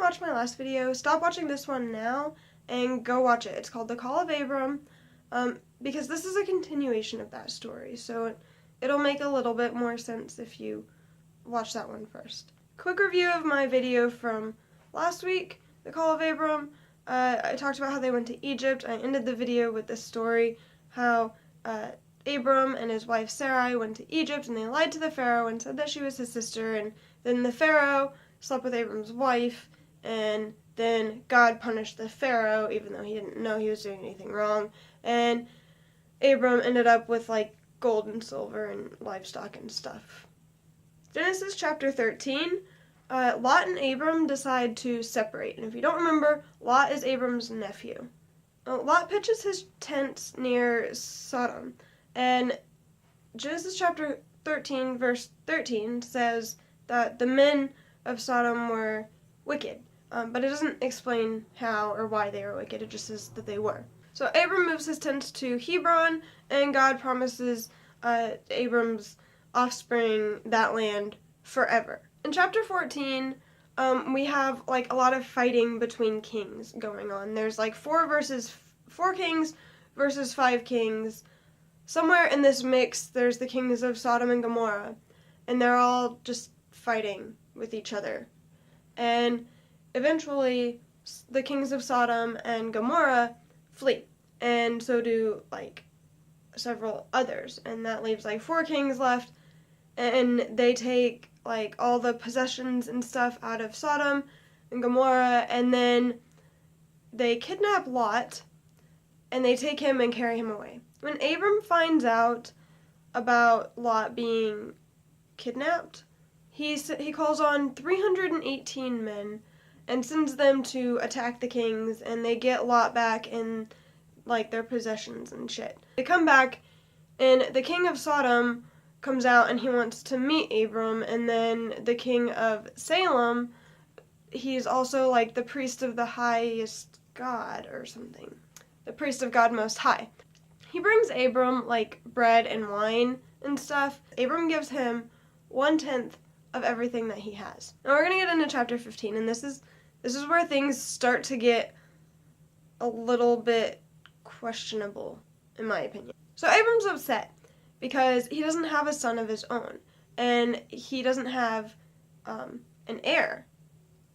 watch my last video, stop watching this one now and go watch it. It's called The Call of Abram, because this is a continuation of that story, so it'll make a little bit more sense if you watch that one first. Quick review of my video from last week, The Call of Abram. I talked about how they went to Egypt. I ended the video with this story, how Abram and his wife Sarai went to Egypt and they lied to the Pharaoh and said that she was his sister, and then the Pharaoh slept with Abram's wife, and then God punished the Pharaoh even though he didn't know he was doing anything wrong, and Abram ended up with like gold and silver and livestock and stuff. Genesis chapter 13, Lot and Abram decide to separate, and if you don't remember, Lot is Abram's nephew. Lot pitches his tent near Sodom, and Genesis chapter 13 verse 13 says that the men of Sodom were wicked, but it doesn't explain how or why they were wicked, it just says that they were. So Abram moves his tent to Hebron, and God promises Abram's offspring that land forever. In chapter 14, we have like a lot of fighting between kings going on. There's like 4 kings versus 5 kings. Somewhere in this mix, there's the kings of Sodom and Gomorrah, and they're all just fighting with each other. And eventually, the kings of Sodom and Gomorrah flee, and so do like several others, and that leaves like 4 kings left, and they take like all the possessions and stuff out of Sodom and Gomorrah, and then they kidnap Lot, and they take him and carry him away. When Abram finds out about Lot being kidnapped, he calls on 318 men and sends them to attack the kings, and they get Lot back and like their possessions and shit. They come back, and the king of Sodom comes out and he wants to meet Abram, and then the king of Salem, he's also like the priest of the highest God or something. The priest of God Most High. He brings Abram like bread and wine and stuff. Abram gives him 1/10 of everything that he has. Now we're gonna get into chapter 15, and this is where things start to get a little bit questionable, in my opinion. So Abram's upset because he doesn't have a son of his own, and he doesn't have an heir,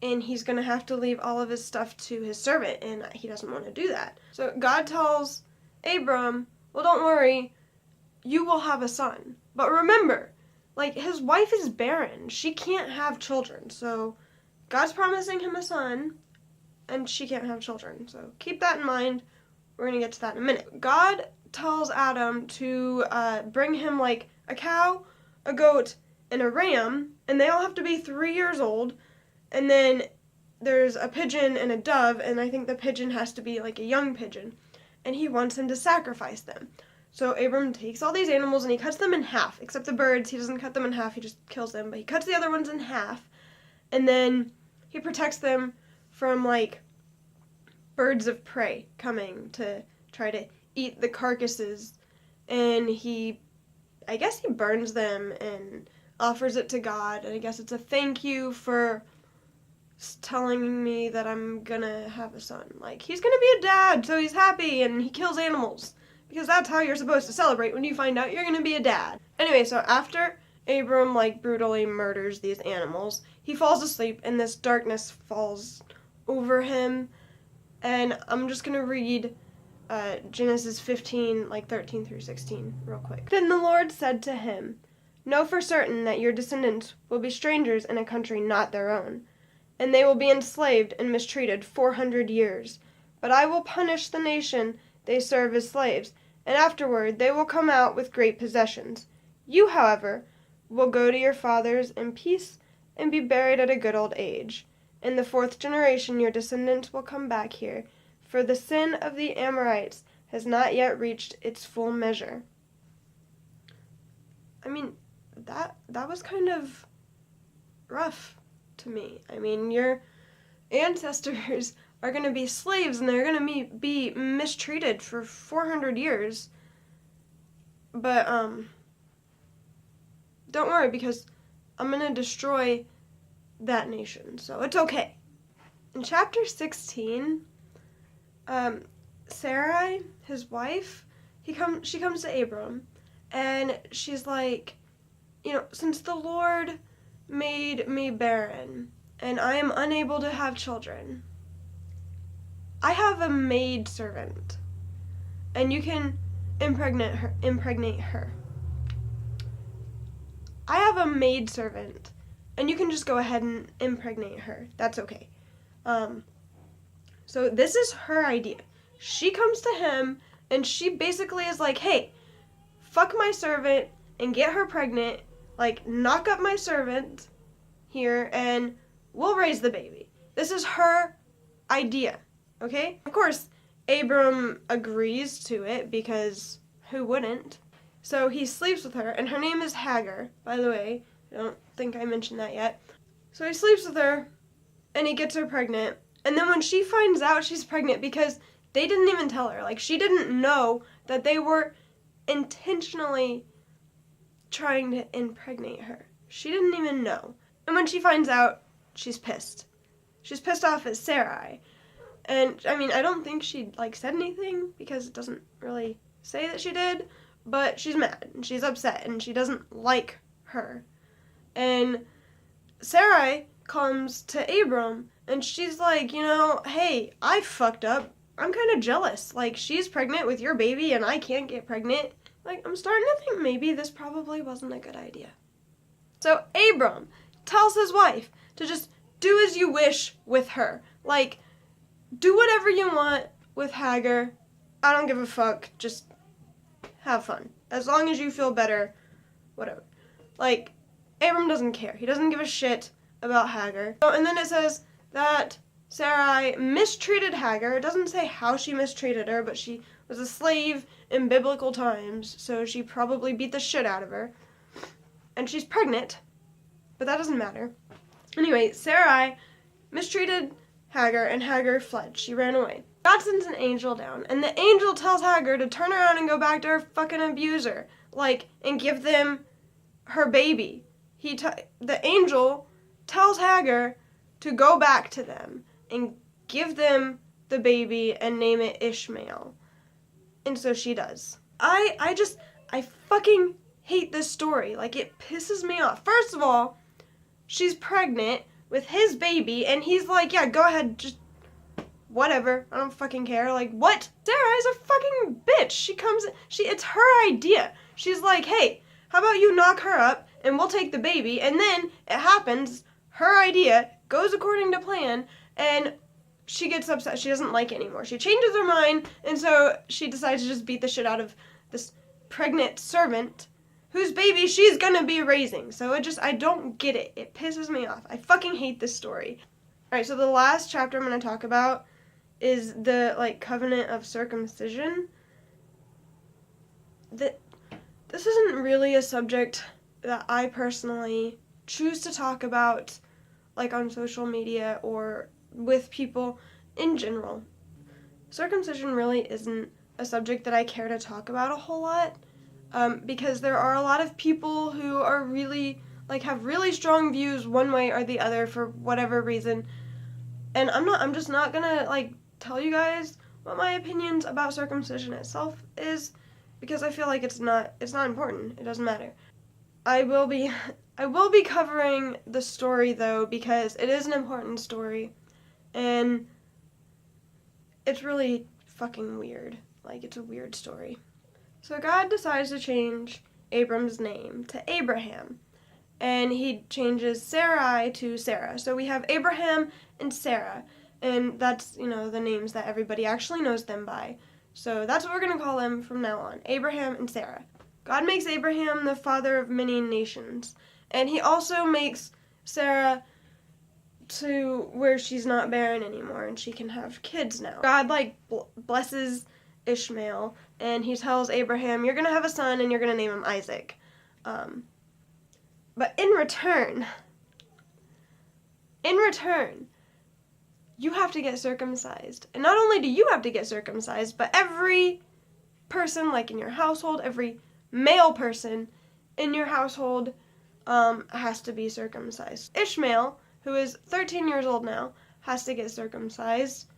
and he's going to have to leave all of his stuff to his servant, and he doesn't want to do that. So God tells Abram, well, don't worry, you will have a son. But remember, like, his wife is barren. She can't have children, so God's promising him a son, and she can't have children. So keep that in mind. We're going to get to that in a minute. God tells Adam to bring him like a cow, a goat, and a ram, and they all have to be 3 years old, and then there's a pigeon and a dove, and I think the pigeon has to be like a young pigeon, and he wants him to sacrifice them. So Abram takes all these animals and he cuts them in half, except the birds. He doesn't cut them in half, he just kills them, but he cuts the other ones in half, and then he protects them from like birds of prey coming to try to eat the carcasses, and I guess he burns them and offers it to God, and I guess it's a thank you for telling me that I'm gonna have a son. Like, he's gonna be a dad, so he's happy, and he kills animals, because that's how you're supposed to celebrate when you find out you're gonna be a dad. Anyway, so after Abram, like, brutally murders these animals, he falls asleep, and this darkness falls over him, and I'm just gonna read Genesis 15, like 13 through 16, real quick. Then the Lord said to him, know for certain that your descendants will be strangers in a country not their own, and they will be enslaved and mistreated 400 years. But I will punish the nation they serve as slaves, and afterward they will come out with great possessions. You, however, will go to your fathers in peace and be buried at a good old age. In the 4th generation your descendants will come back here, for the sin of the Amorites has not yet reached its full measure. I mean, that was kind of rough to me. I mean, your ancestors are going to be slaves, and they're going to be mistreated for 400 years. But, don't worry, because I'm going to destroy that nation, so it's okay. in chapter 16, Sarai, his wife, she comes to Abram, and she's like, since the Lord made me barren, and I am unable to have children, I have a maid servant, and you can impregnate her. I have a maid servant, and you can just go ahead and impregnate her. That's okay. So this is her idea. She comes to him, and she basically is like, hey, fuck my servant and get her pregnant, like, knock up my servant here, and we'll raise the baby. This is her idea, okay? Of course, Abram agrees to it, because who wouldn't? So he sleeps with her, and her name is Hagar, by the way. I don't think I mentioned that yet. So he sleeps with her, and he gets her pregnant. And then when she finds out she's pregnant, because they didn't even tell her, like, she didn't know that they were intentionally trying to impregnate her. She didn't even know. And when she finds out, she's pissed. She's pissed off at Sarai. And, I mean, I don't think she, said anything, because it doesn't really say that she did, but she's mad, and she's upset, and she doesn't like her. And Sarai comes to Abram, and she's like, hey, I fucked up. I'm kind of jealous. Like, she's pregnant with your baby, and I can't get pregnant. Like, I'm starting to think maybe this probably wasn't a good idea. So Abram tells his wife to just do as you wish with her. Like, do whatever you want with Hagar. I don't give a fuck. Just have fun. As long as you feel better, whatever. Like, Abram doesn't care. He doesn't give a shit about Hagar. Oh, and then it says that Sarai mistreated Hagar. It doesn't say how she mistreated her, but she was a slave in biblical times, so she probably beat the shit out of her. And she's pregnant, but that doesn't matter. Anyway, Sarai mistreated Hagar, and Hagar fled. She ran away. God sends an angel down, and the angel tells Hagar to turn around and go back to her fucking abuser, and give them her baby. The angel tells Hagar to go back to them and give them the baby and name it Ishmael. And so she does. I fucking hate this story. It pisses me off. First of all, she's pregnant with his baby, and he's like, yeah, go ahead, just whatever. I don't fucking care. What? Sarah is a fucking bitch. It's her idea. She's like, hey, how about you knock her up, and we'll take the baby, and then it happens, her idea goes according to plan, and she gets upset. She doesn't like it anymore. She changes her mind, and so she decides to just beat the shit out of this pregnant servant whose baby she's gonna be raising. So I don't get it. It pisses me off. I fucking hate this story. Alright, so the last chapter I'm gonna talk about is the, covenant of circumcision. This isn't really a subject that I personally choose to talk about, on social media or with people in general. Circumcision really isn't a subject that I care to talk about a whole lot, because there are a lot of people who are really, have really strong views one way or the other for whatever reason, and I'm just not gonna, tell you guys what my opinions about circumcision itself is, because I feel like it's not important. It doesn't matter. I will be covering the story, though, because it is an important story, and it's really fucking weird. It's a weird story. So God decides to change Abram's name to Abraham, and he changes Sarai to Sarah. So we have Abraham and Sarah, and that's, the names that everybody actually knows them by. So that's what we're going to call them from now on, Abraham and Sarah. God makes Abraham the father of many nations, and he also makes Sarah to where she's not barren anymore, and she can have kids now. God, blesses Ishmael, and he tells Abraham, you're going to have a son, and you're going to name him Isaac. But in return, you have to get circumcised. And not only do you have to get circumcised, but every person, in your household, every male person in your household has to be circumcised. Ishmael, who is 13 years old now, has to get circumcised.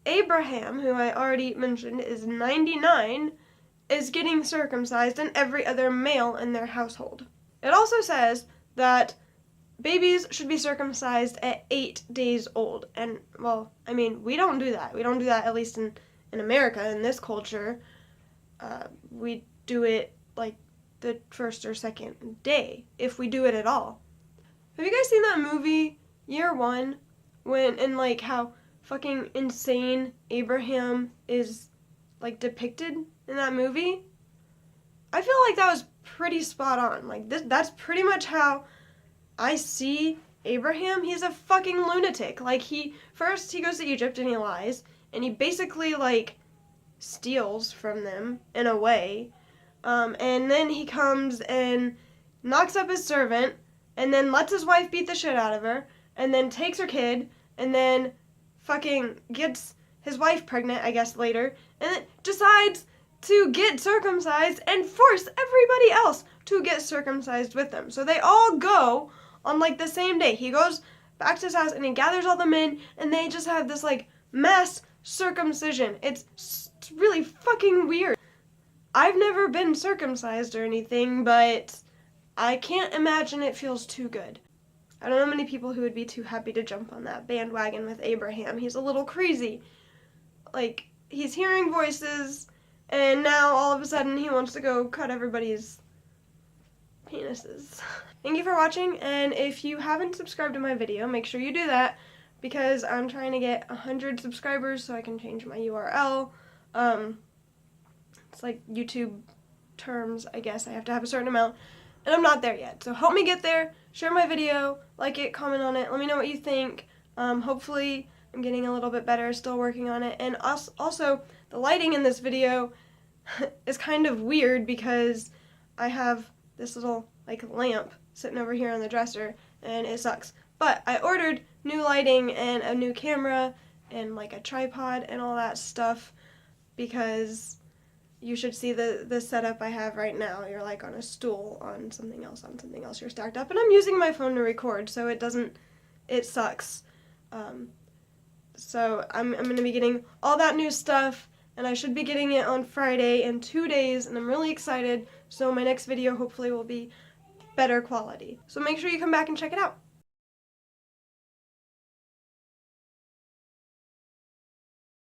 Abraham, who I already mentioned, is 99, is getting circumcised, and every other male in their household. It also says that babies should be circumcised at 8 days old. And, well, I mean, we don't do that. We don't do that, at least in America, in this culture. We do it, like, the first or second day, if we do it at all. Have you guys seen that movie, Year One, and, like, how fucking insane Abraham is, like, depicted in that movie? I feel like that was pretty spot on. Like, that's pretty much how I see Abraham. He's a fucking lunatic. Like, first he goes to Egypt and he lies, and he basically, like, steals from them in a way, and then he comes and knocks up his servant, and then lets his wife beat the shit out of her, and then takes her kid, and then fucking gets his wife pregnant, I guess, later, and then decides to get circumcised and force everybody else to get circumcised with them. So they all go on, like, the same day. He goes back to his house and he gathers all the men, and they just have this, like, mass circumcision. It's really fucking weird. I've never been circumcised or anything, but I can't imagine it feels too good. I don't know many people who would be too happy to jump on that bandwagon with Abraham. He's a little crazy. Like, he's hearing voices, and now all of a sudden he wants to go cut everybody's penises. Thank you for watching, and if you haven't subscribed to my video, make sure you do that, because I'm trying to get 100 subscribers so I can change my URL. It's like YouTube terms, I guess. I have to have a certain amount, and I'm not there yet. So help me get there. Share my video, like it, comment on it. Let me know what you think. Hopefully I'm getting a little bit better, still working on it. And also, the lighting in this video is kind of weird because I have this little, like, lamp sitting over here on the dresser, and it sucks. But I ordered new lighting and a new camera and, like, a tripod and all that stuff, because you should see the setup I have right now. You're, like, on a stool on something else, you're stacked up, and I'm using my phone to record, so it sucks. So I'm going to be getting all that new stuff, and I should be getting it on Friday in 2 days, and I'm really excited, so my next video hopefully will be better quality. So make sure you come back and check it out.